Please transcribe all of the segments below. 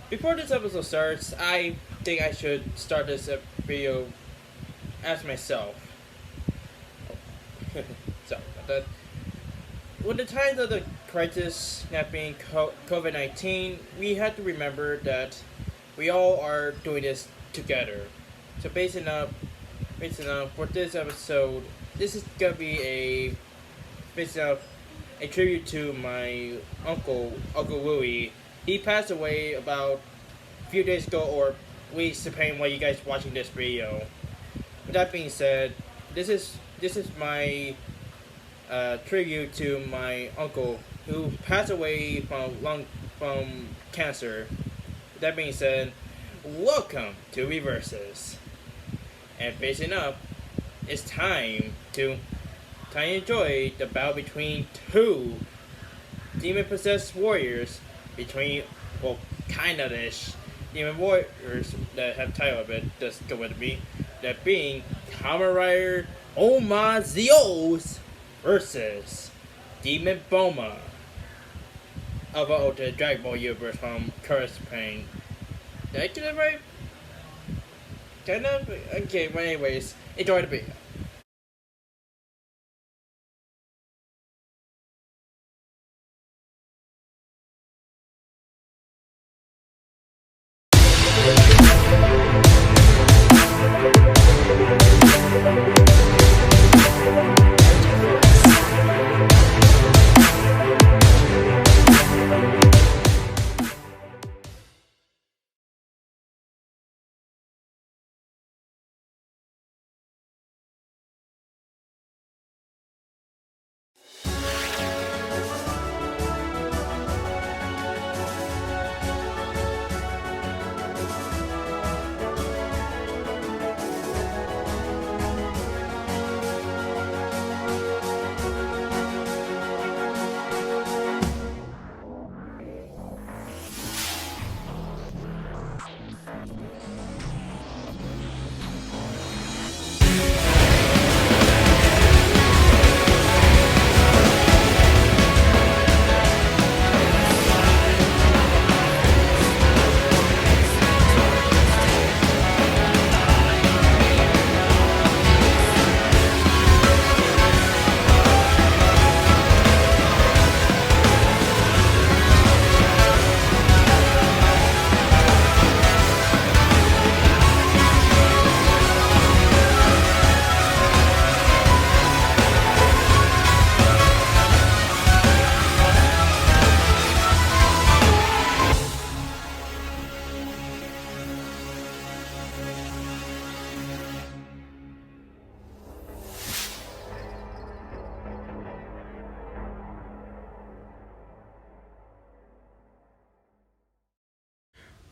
Before this episode starts, I think I should start this video as myself. Sorry about that. With the times of the crisis that being COVID-19, we have to remember that we all are doing this together. So basing up for this episode, this is gonna be basing up a tribute to my Uncle Louie. He passed away about a few days ago, or weeks, depending while you guys watching this video. With that being said, this is my tribute to my uncle who passed away from cancer. With that being said, welcome to Reverses. And facing up, it's time to enjoy the battle between two demon-possessed warriors kind of ish demon warriors that have title of it. Just go with me. That being Kamen Rider Ohma Zeos versus Demon Bulma of the Dragon Ball universe from Kishinpain. Did I get that right? Kind of? Okay, but anyways, enjoy the video.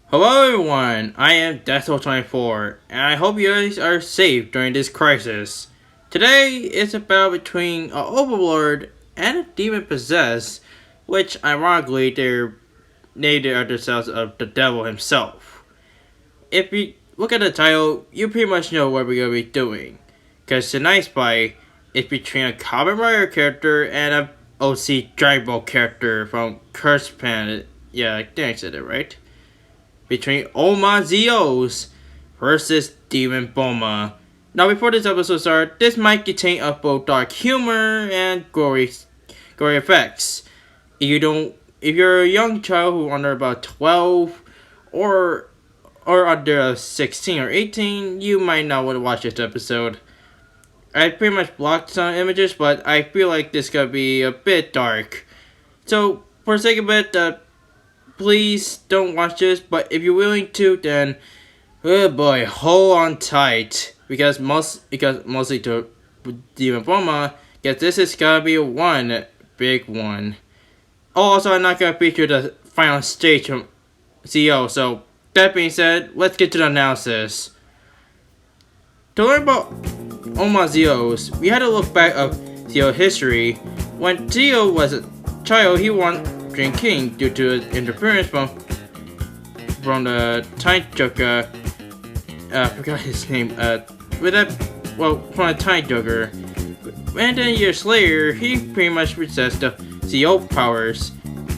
Hello everyone, I am Deathsol24, and I hope you guys are safe during this crisis. Today is a battle between an Overlord and a Demon Possessed, which ironically they're named themselves of the devil himself. If you look at the title, you pretty much know what we're going to be doing. Because tonight's fight is between a Kamen Rider character and a OC Dragon Ball character from Kishinpain. Yeah, I think I said it right. Between Ohma Zeos versus Demon Bulma. Now, before this episode starts, this might contain of both dark humor and gory effects. If you're a young child who under about 12 or under 16 or 18, you might not want to watch this episode. I pretty much blocked some images, but I feel like this could be a bit dark. So, for the sake of it, please don't watch this, but if you're willing to, then oh boy, hold on tight, because mostly to Demon Bulma, because this is gonna be one big one. Also, I'm not gonna feature the final stage from CEO. So that being said, let's get to the analysis. To learn about Ohma Zeos, we had to look back of Zeo's history. When Zeo was a child, he wanted King due to interference from the Time Joker. I forgot his name. From the Time Joker. And then years later, he pretty much possessed the CO powers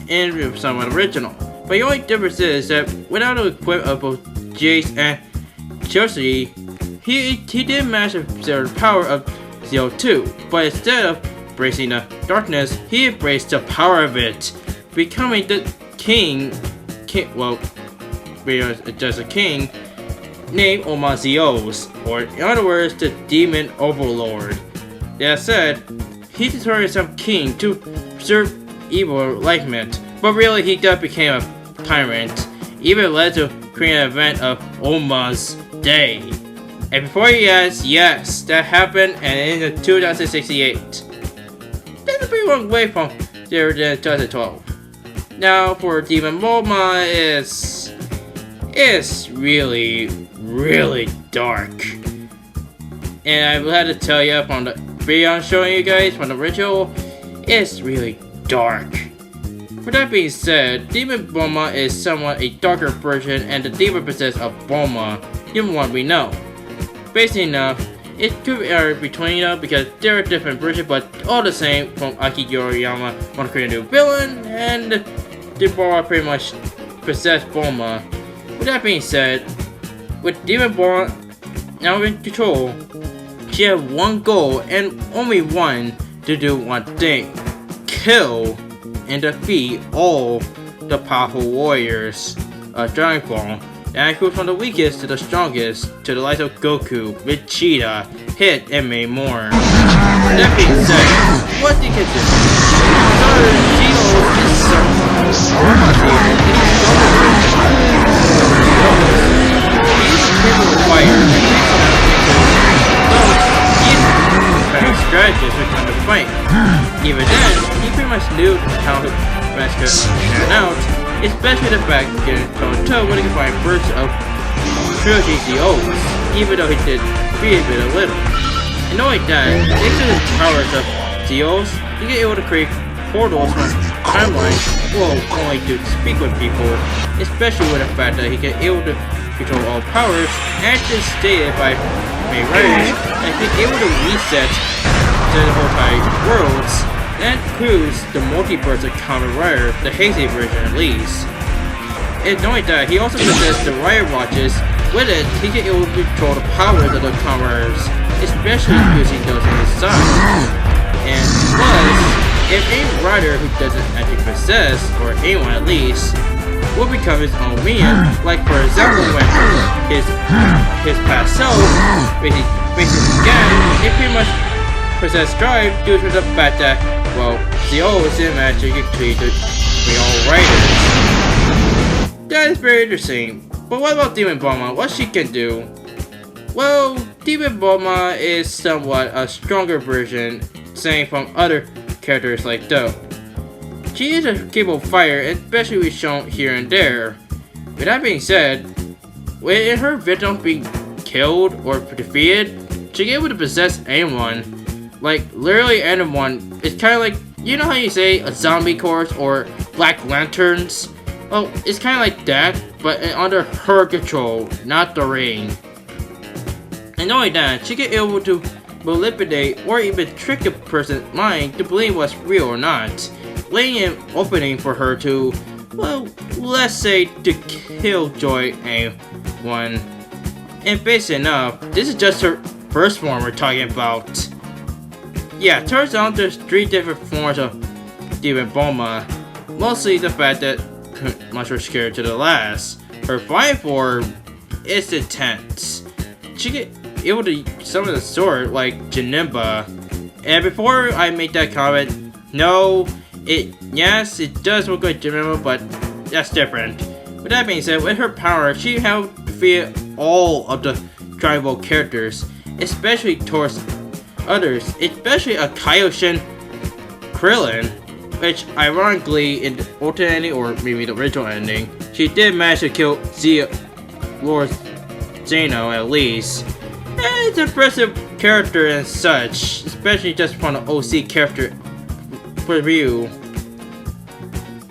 in somewhat original. But the only difference is that without the equipment of both Jace and Chelsea, he did manage to observe the power of Zero 2, but instead of embracing the darkness, he embraced the power of it, becoming the king just a king, named Ohma Zeus, or in other words, the Demon Overlord. That said, he determined some king to preserve evil enlightenment, but really he just became a tyrant, even led to create an event of Ohma's Day. And before you ask, yes, that happened and in 2068. That's a pretty long way from there than 2012. Now for Demon Bulma, it's really dark. And I had to tell you from the video I'm showing you guys from the original, it's really dark. With that being said, Demon Bulma is somewhat a darker version and the demon possessed of Bulma, given what we know. Basically enough, it could be between them because there are different versions, but all the same from Aki Yoriyama want to create a new villain, and the Bulma pretty much possessed Bulma. With that being said, with Demon Bulma now in control, she had one goal and only one to do one thing: kill and defeat all the powerful warriors of Dragon Ball. That includes from the weakest to the strongest, to the likes of Goku, Vegeta, Hit, and many more. That being said, what they can do? Zero is Ohma Zero is he's capable of fire, and he's strategist when it comes to fight. Even then, he pretty much knew how to master and out. Especially the fact that getting toe-to-toe when he could find bursts of trilogy COs, even though he did defeat it a little. And knowing that, thanks to the powers of COs, he get able to create portals from timelines, well, only to speak with people, especially with the fact that he get able to control all powers, and it's stated by main writers that he get able to reset the multi-worlds, that includes the multiverse of Kamen Rider, the hazy version at least. And knowing that, he also possessed the Rider Watches. With it, he can able to control the powers of the Kamen Riders, especially using those in his side. And plus, if any rider who doesn't actually possess, or anyone at least, will become his own minion, like for example when his past self faces again, it pretty much possessed Drive due to the fact that, well, the old cinematic created the old writers. That is very interesting. But what about Demon Bulma? What she can do? Well, Demon Bulma is somewhat a stronger version, saying from other characters like Do. She is a capable fighter, especially we've shown here and there. With that being said, when her victims being killed or defeated, she is able to possess anyone. Like, literally anyone. It's kind of like, you know how you say a zombie corpse or Black Lanterns? Well, it's kind of like that, but under her control, not the ring. And not only that, she get able to manipulate or even trick a person's mind to believe what's real or not, laying an opening for her to, well, let's say to killjoy anyone. And basically enough, this is just her first form we're talking about. Yeah, turns out there's 3 different forms of Demon Bulma. Mostly the fact that much more scared to the last. Her fighting form is intense. She get able to summon the sword like Janemba. And before I make that comment, no, yes, it does look like Janemba, but that's different. With that being said, with her power, she helped defeat all of the tribal characters, especially towards others, especially a Kaioshin Krillin, which ironically in the alternate ending, or maybe the original ending, she did manage to kill Lord Zeno at least. And it's an impressive character and such, especially just from the OC character point of view.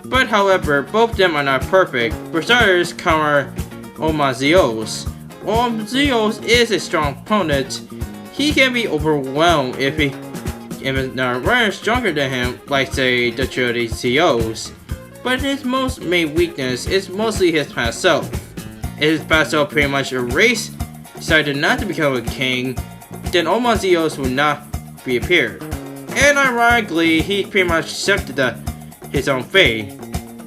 But however, both of them are not perfect. For starters, Ohma Zeus. Ohma Zeus is a strong opponent. He can be overwhelmed if the rider is stronger than him, like say the trilogy COs. but his most main weakness is mostly his past self. If his past self pretty much erased, decided not to become a king, then Ohma Zeus would not be appeared. And ironically, he pretty much accepted his own fate.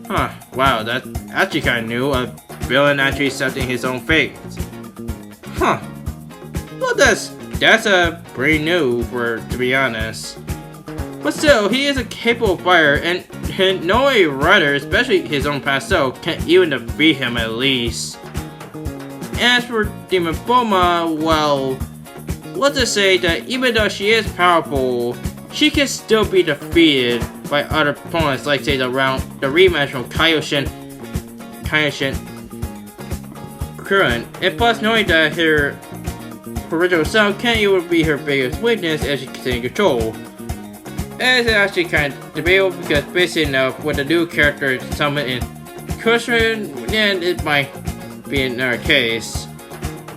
Huh, wow, that's actually kinda new, a villain actually accepting his own fate. Huh. Well, that's pretty new to be honest. But still, he is a capable fighter, and no a writer, especially his own past self, can't even defeat him at least. As for Demon Bulma, well, let's just say that even though she is powerful, she can still be defeated by other opponents, like say the rematch from Kaioshin Kurun. And plus, knowing that her original self can't even be her biggest weakness as she can take control. It's actually kind of debatable because basically enough with the new character summoned in Kushin, then it might be another case.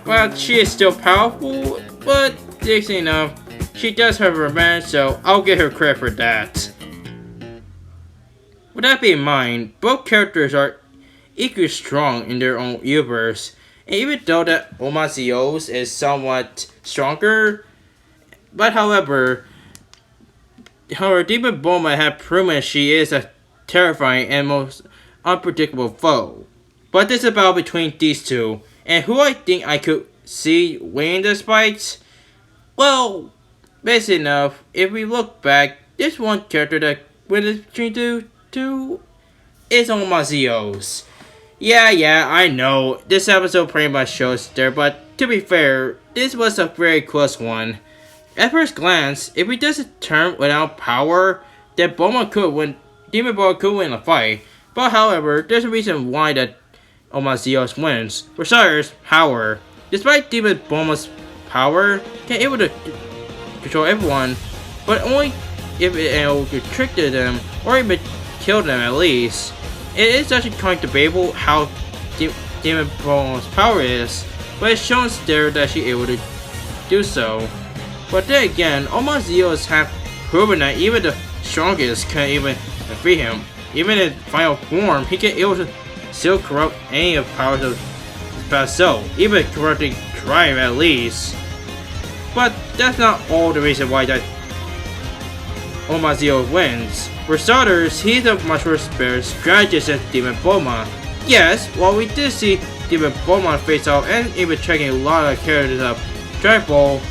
Well, she is still powerful, but basically enough, she does have revenge, so I'll give her credit for that. With that being in mind, both characters are equally strong in their own universe, and even though that Ohma Zeus is somewhat stronger, but however, Demon Bulma had proven she is a terrifying and most unpredictable foe. But this is a battle between these two, and who I think I could see winning this fight? Well, basically enough, if we look back, this one character that wins between two is Ohma Zeus. Yeah, I know, this episode pretty much shows there, but to be fair, this was a very close one. At first glance, if he does a turn without power, then Demon Bulma could win the fight. But however, there's a reason why that Ohma Zeus wins. For starters, power. Despite Demon Bulma's power, can able to control everyone, but only if it restricted them or even kill them at least. It is actually kind of debatable how Demon Bulma's power is, but it shows there that she's able to do so. But then again, Ohma Zeus have proven that even the strongest can't even defeat him. Even in final form, he can able to still corrupt any of the powers of his past self, even corrupting Drive at least. But that's not all the reason why that Ohma Zeus wins. For starters, he's a much better strategist than Demon Bulma. Yes, while we did see Demon Bulma face off and even checking a lot of characters up Dragon Ball,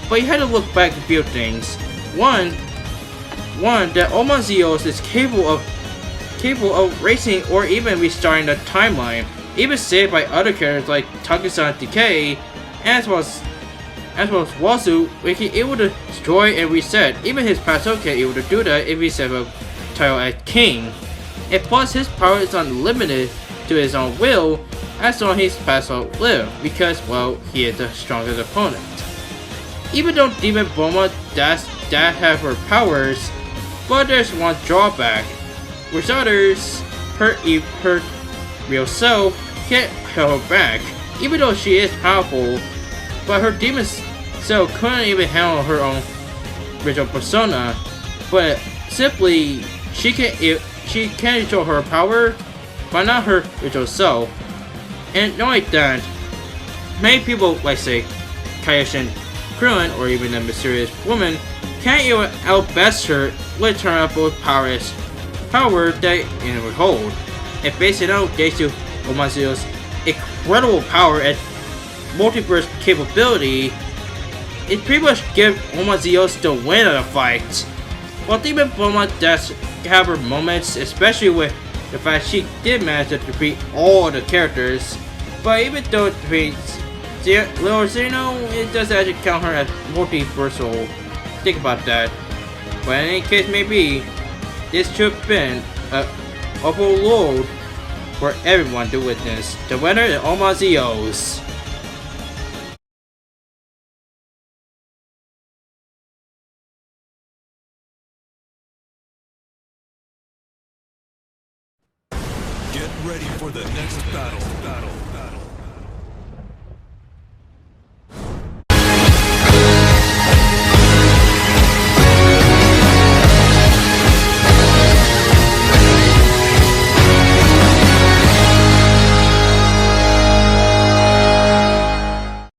but you had to look back a few things. One, that Ohma Zeus is capable of racing or even restarting the timeline, even saved by other characters like Takusan Decay, as well as Wasu, which is able to destroy and reset. Even his past self can able to do that if he set a title as king. And plus, his power is unlimited to his own will, as long as his past self live, because well, he is the strongest opponent. Even though Demon Bulma does have her powers, but there's one drawback. For starters, her real self can't hold her back. Even though she is powerful, but her demon self couldn't even handle her own original persona. But simply, she can control her power, but not her original self. And not like that, many people like say Kaioshin Kurun or even a mysterious woman can't even outbest her with her up with power that it would hold. And basically now thanks to Ohma Zeus' incredible power and multiverse capability, it pretty much gives Ohma Zeus the win of the fight. While Demon Bulma does have her moments, especially with the fact she did manage to defeat all the characters, but even though it defeats Little Zeno, it does actually count her as multiversal. Think about that. But in any case may be, this should have been an overload for everyone to witness. The winner is Ohma Zeus. Get ready for the next battle.